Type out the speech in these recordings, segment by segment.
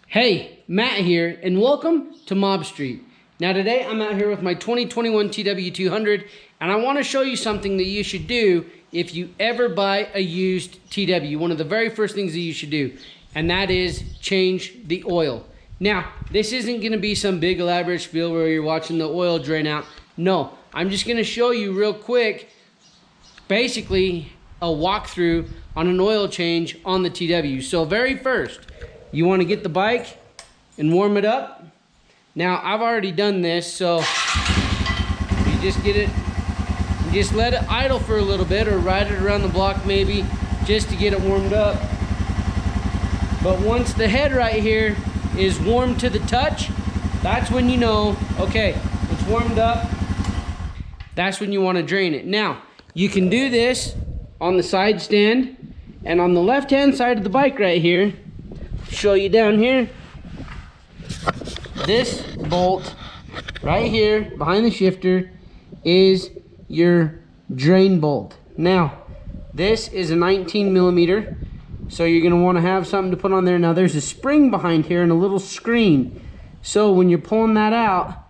Hey, Matt here, and welcome to Mob Street. Now today I'm out here with my 2021 TW200, and I want to show you something that you should do if you ever buy a used TW. One of the very first things that you should do, and that is change the oil. Now, this isn't going to be some big elaborate spiel where you're watching the oil drain out. No, I'm just going to show you real quick, basically a walkthrough on an oil change on the TW. So very first, you want to get the bike and warm it up. Now, I've already done this, so you just get it, you just let it idle for a little bit or ride it around the block maybe just to get it warmed up. But once the head right here is warm to the touch, that's when you know, okay, it's warmed up. That's when you want to drain it. Now, you can do this on the side stand, and on the left-hand side of the bike right here, show you down here, this bolt right here behind the shifter is your drain bolt. Now, this is a 19 millimeter, so you're going to want to have something to put on there. Now, there's a spring behind here and a little screen, so when you're pulling that out,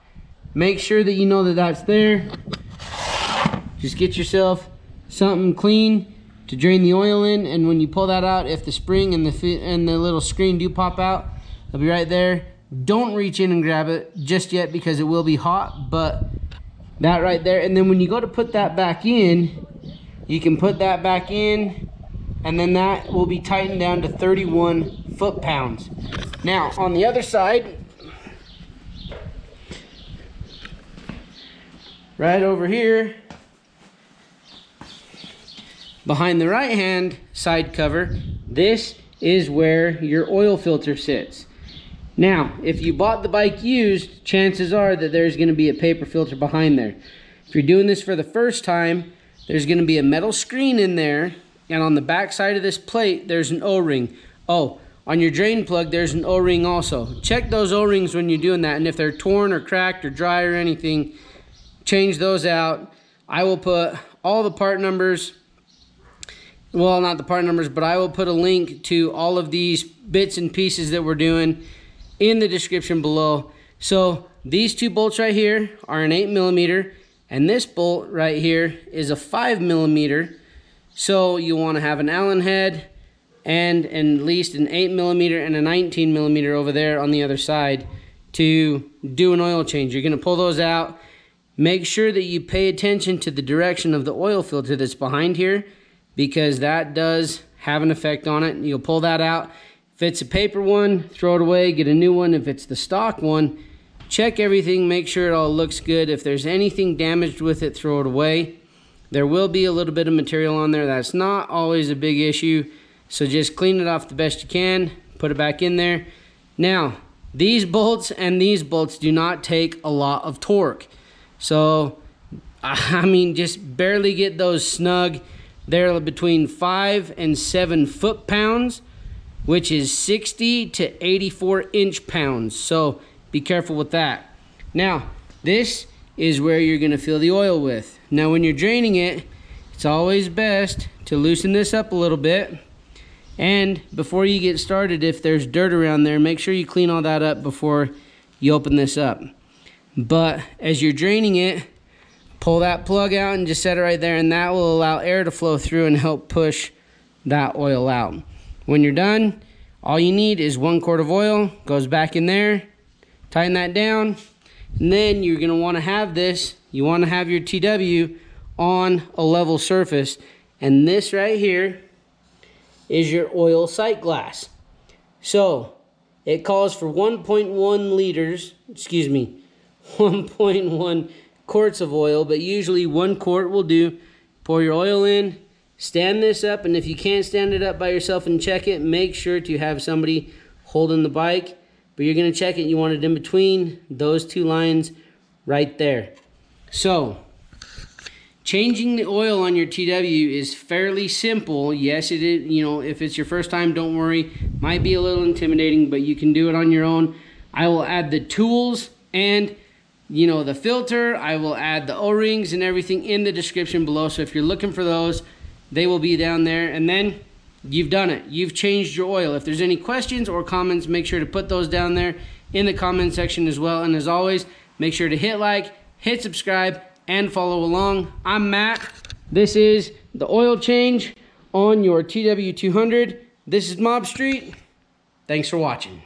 make sure that you know that that's there. Just get yourself something clean to drain the oil in, and when you pull that out, if the spring and the little screen do pop out, they'll be right there. Don't reach in and grab it just yet because it will be hot, but that right there. And then when you go to put that back in, you can put that back in, and then that will be tightened down to 31 foot-pounds. Now, on the other side, right over here, behind the right hand side cover, this is where your oil filter sits. Now, if you bought the bike used, chances are that there's going to be a paper filter behind there. If you're doing this for the first time, there's going to be a metal screen in there, and on the back side of this plate, there's an O-ring. Oh, on your drain plug, there's an O-ring also. Check those O-rings when you're doing that, and if they're torn or cracked or dry or anything, change those out. I will put all the part numbers, well, not the part numbers, but I will put a link to all of these bits and pieces that we're doing in the description below. So these two bolts right here are an 8 millimeter, and this bolt right here is a 5 millimeter. So you want to have an Allen head and at least an 8 millimeter and a 19 millimeter over there on the other side to do an oil change. You're going to pull those out. Make sure that you pay attention to the direction of the oil filter that's behind here, because that does have an effect on it. You'll pull that out. If it's a paper one, throw it away, get a new one. If it's the stock one, check everything, make sure it all looks good. If there's anything damaged with it, throw it away. There will be a little bit of material on there. That's not always a big issue, so just clean it off the best you can, put it back in there. Now, these bolts and these bolts do not take a lot of torque. So, I mean, just barely get those snug. They're between 5 and 7 foot-pounds, which is 60 to 84 inch-pounds. So be careful with that. Now, this is where you're going to fill the oil with. Now, when you're draining it, it's always best to loosen this up a little bit. And before you get started, if there's dirt around there, make sure you clean all that up before you open this up. But as you're draining it, pull that plug out and just set it right there, and that will allow air to flow through and help push that oil out. When you're done, all you need is 1 quart of oil, goes back in there, tighten that down, and then you're going to want to have this, you want to have your TW on a level surface, and this right here is your oil sight glass. So, it calls for 1.1 liters, 1.1 quarts of oil, but usually 1 quart will do. Pour your oil in, stand this up, and if you can't stand it up by yourself and check it, make sure to have somebody holding the bike. But you're going to check it, you want it in between those two lines right there. So, changing the oil on your TW is fairly simple. Yes, it is. You know, if it's your first time, don't worry. Might be a little intimidating, but you can do it on your own. I will add the tools and the filter. I will add the O-rings and everything in the description below. So if you're looking for those, they will be down there. And then you've done it. You've changed your oil. If there's any questions or comments, make sure to put those down there in the comment section as well. And as always, make sure to hit like, hit subscribe, and follow along. I'm Matt. This is the oil change on your TW200. This is Mob Street. Thanks for watching.